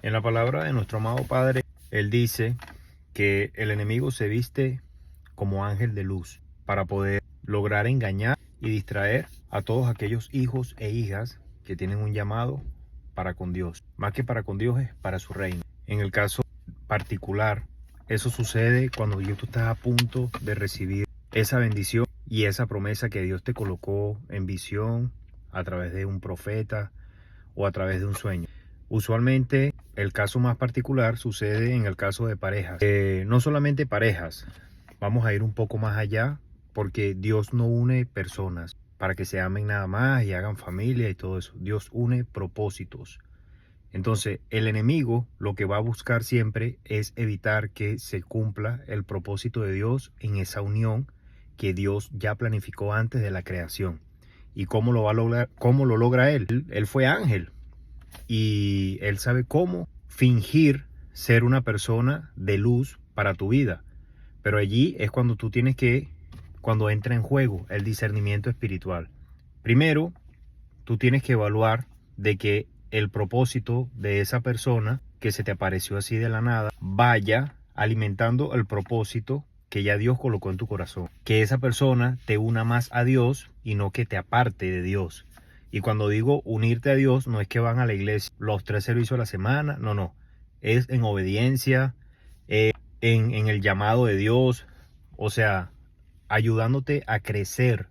En la palabra de nuestro amado Padre, Él dice que el enemigo se viste como ángel de luz para poder lograr engañar y distraer a todos aquellos hijos e hijas que tienen un llamado para con Dios. Más que para con Dios, es para su reino. En el caso particular, eso sucede cuando tú estás a punto de recibir esa bendición y esa promesa que Dios te colocó en visión a través de un profeta o a través de un sueño. Usualmente el caso más particular sucede en el caso de parejas. No solamente parejas, vamos a ir un poco más allá, porque Dios no une personas para que se amen nada más y hagan familia y todo eso. Dios une propósitos. Entonces el enemigo lo que va a buscar siempre es evitar que se cumpla el propósito de Dios en esa unión que Dios ya planificó antes de la creación. ¿Y cómo lo va a lograr? ¿Cómo lo logra él? Él fue ángel y él sabe cómo fingir ser una persona de luz para tu vida. Pero allí es cuando tú tienes que, cuando entra en juego el discernimiento espiritual. Primero, tú tienes que evaluar de que el propósito de esa persona que se te apareció así de la nada vaya alimentando el propósito que ya Dios colocó en tu corazón. Que esa persona te una más a Dios y no que te aparte de Dios. Y cuando digo unirte a Dios, no es que van a la iglesia los 3 servicios a la semana, no. Es en obediencia, en el llamado de Dios, o sea, ayudándote a crecer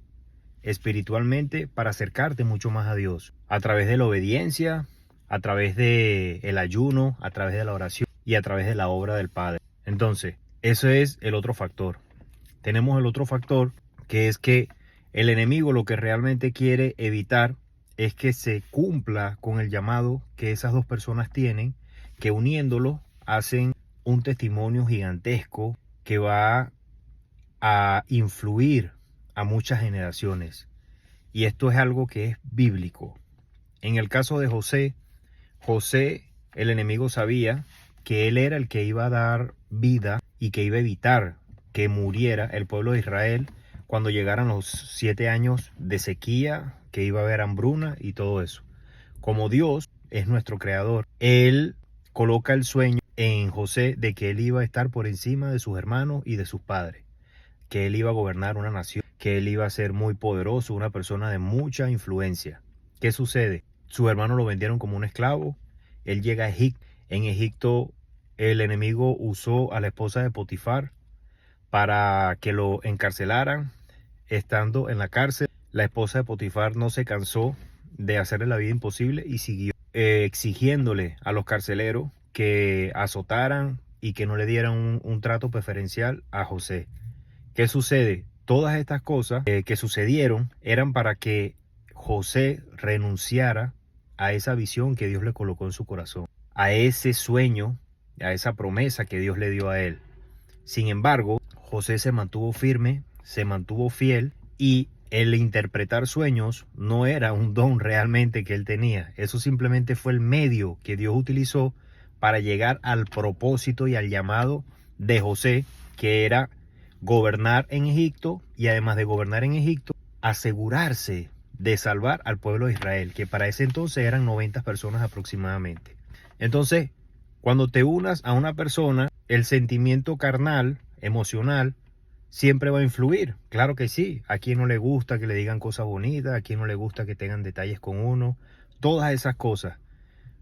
espiritualmente para acercarte mucho más a Dios, a través de la obediencia, a través del ayuno, a través de la oración y a través de la obra del Padre. Entonces, eso es el otro factor. Tenemos el otro factor, que es que el enemigo lo que realmente quiere evitar es que se cumpla con el llamado que esas dos personas tienen, que uniéndolo hacen un testimonio gigantesco que va a influir a muchas generaciones. Y esto es algo que es bíblico. En el caso de José, el enemigo sabía que él era el que iba a dar vida y que iba a evitar que muriera el pueblo de Israel cuando llegaran los 7 años de sequía, que iba a haber hambruna y todo eso. Como Dios es nuestro creador, Él coloca el sueño en José de que él iba a estar por encima de sus hermanos y de sus padres, que él iba a gobernar una nación, que él iba a ser muy poderoso, una persona de mucha influencia. ¿Qué sucede? Sus hermanos lo vendieron como un esclavo, él llega a Egipto. En Egipto el enemigo usó a la esposa de Potifar para que lo encarcelaran. Estando en la cárcel, la esposa de Potifar no se cansó de hacerle la vida imposible y siguió exigiéndole a los carceleros que azotaran y que no le dieran un trato preferencial a José. ¿Qué sucede? Todas estas cosas que sucedieron eran para que José renunciara a esa visión que Dios le colocó en su corazón, a ese sueño, a esa promesa que Dios le dio a él. Sin embargo, José se mantuvo firme, se mantuvo fiel, y el interpretar sueños no era un don realmente que él tenía. Eso simplemente fue el medio que Dios utilizó para llegar al propósito y al llamado de José, que era gobernar en Egipto, y además de gobernar en Egipto, asegurarse de salvar al pueblo de Israel, que para ese entonces eran 90 personas aproximadamente. Entonces, cuando te unas a una persona, el sentimiento carnal, emocional, siempre va a influir. Claro que sí. A quien no le gusta que le digan cosas bonitas, a quien no le gusta que tengan detalles con uno, todas esas cosas.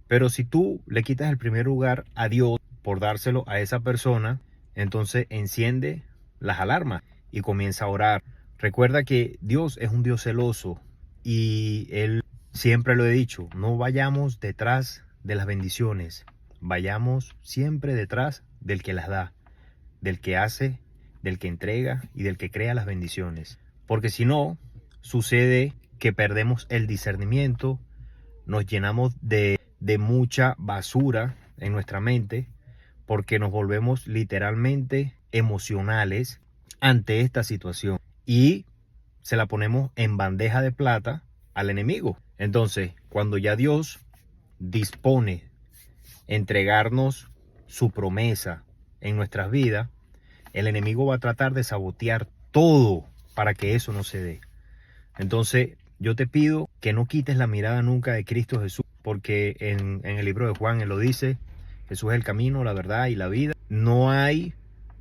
Pero si tú le quitas el primer lugar a Dios por dárselo a esa persona, entonces enciende las alarmas y comienza a orar. Recuerda que Dios es un Dios celoso y Él, siempre lo he dicho, no vayamos detrás de las bendiciones, vayamos siempre detrás del que las da, del que hace, del que entrega y del que crea las bendiciones. Porque si no, sucede que perdemos el discernimiento, nos llenamos de mucha basura en nuestra mente, porque nos volvemos literalmente emocionales ante esta situación y se la ponemos en bandeja de plata al enemigo. Entonces, cuando ya Dios dispone entregarnos su promesa en nuestras vidas, el enemigo va a tratar de sabotear todo para que eso no se dé. Entonces, yo te pido que no quites la mirada nunca de Cristo Jesús, porque en el libro de Juan él lo dice, Jesús es el camino, la verdad y la vida. No hay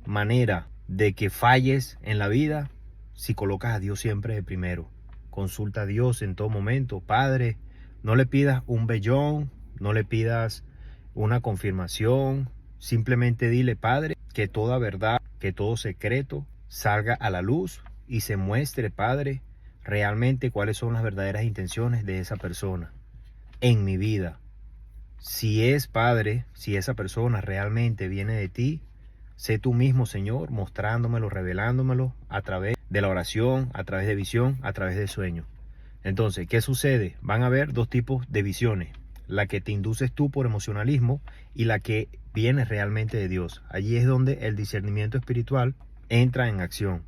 manera de que falles en la vida si colocas a Dios siempre de primero. Consulta a Dios en todo momento. Padre, no le pidas un vellón, no le pidas una confirmación. Simplemente dile, Padre, que toda verdad, que todo secreto salga a la luz y se muestre, Padre, realmente cuáles son las verdaderas intenciones de esa persona en mi vida. Si es, Padre, si esa persona realmente viene de ti, sé tú mismo, Señor, mostrándomelo, revelándomelo a través de la oración, a través de visión, a través de sueño. Entonces, ¿qué sucede? Van a haber dos tipos de visiones. La que te induces tú por emocionalismo y la que viene realmente de Dios. Allí es donde el discernimiento espiritual entra en acción.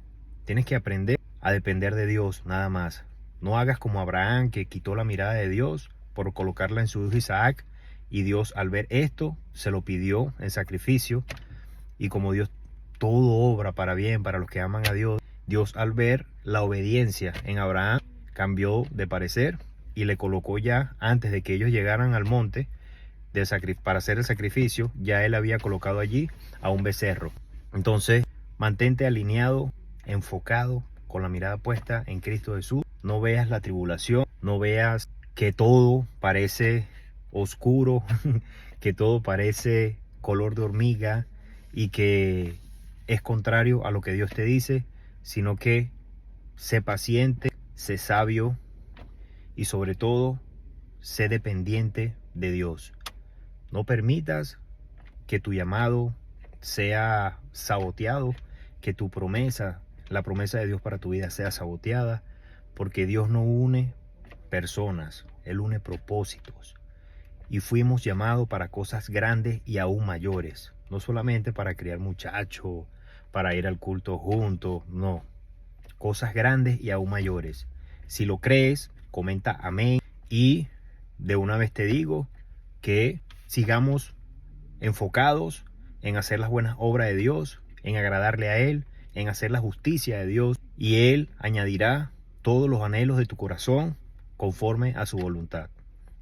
Tienes que aprender a depender de Dios, nada más. No hagas como Abraham, que quitó la mirada de Dios por colocarla en su hijo Isaac, y Dios, al ver esto, se lo pidió en sacrificio. Y como Dios todo obra para bien para los que aman a Dios, Dios, al ver la obediencia en Abraham, cambió de parecer y le colocó ya, antes de que ellos llegaran al monte para hacer el sacrificio, ya él había colocado allí a un becerro. Entonces, mantente alineado, enfocado, con la mirada puesta en Cristo Jesús. No veas la tribulación, no veas que todo parece oscuro, que todo parece color de hormiga y que es contrario a lo que Dios te dice, sino que sé paciente, sé sabio y sobre todo, sé dependiente de Dios. No permitas que tu llamado sea saboteado, que tu promesa, la promesa de Dios para tu vida sea saboteada, porque Dios no une personas, Él une propósitos. Y fuimos llamados para cosas grandes y aún mayores, no solamente para criar muchachos, para ir al culto juntos, no, cosas grandes y aún mayores. Si lo crees, comenta amén. Y de una vez te digo que sigamos enfocados en hacer las buenas obras de Dios, en agradarle a Él, en hacer la justicia de Dios, y Él añadirá todos los anhelos de tu corazón conforme a su voluntad.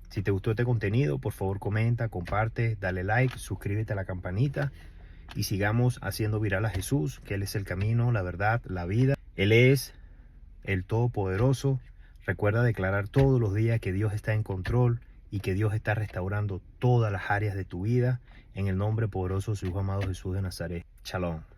Si te gustó este contenido, por favor comenta, comparte, dale like, suscríbete a la campanita y sigamos haciendo viral a Jesús, que Él es el camino, la verdad, la vida. Él es el Todopoderoso. Recuerda declarar todos los días que Dios está en control y que Dios está restaurando todas las áreas de tu vida en el nombre poderoso de su Hijo amado Jesús de Nazaret. Shalom.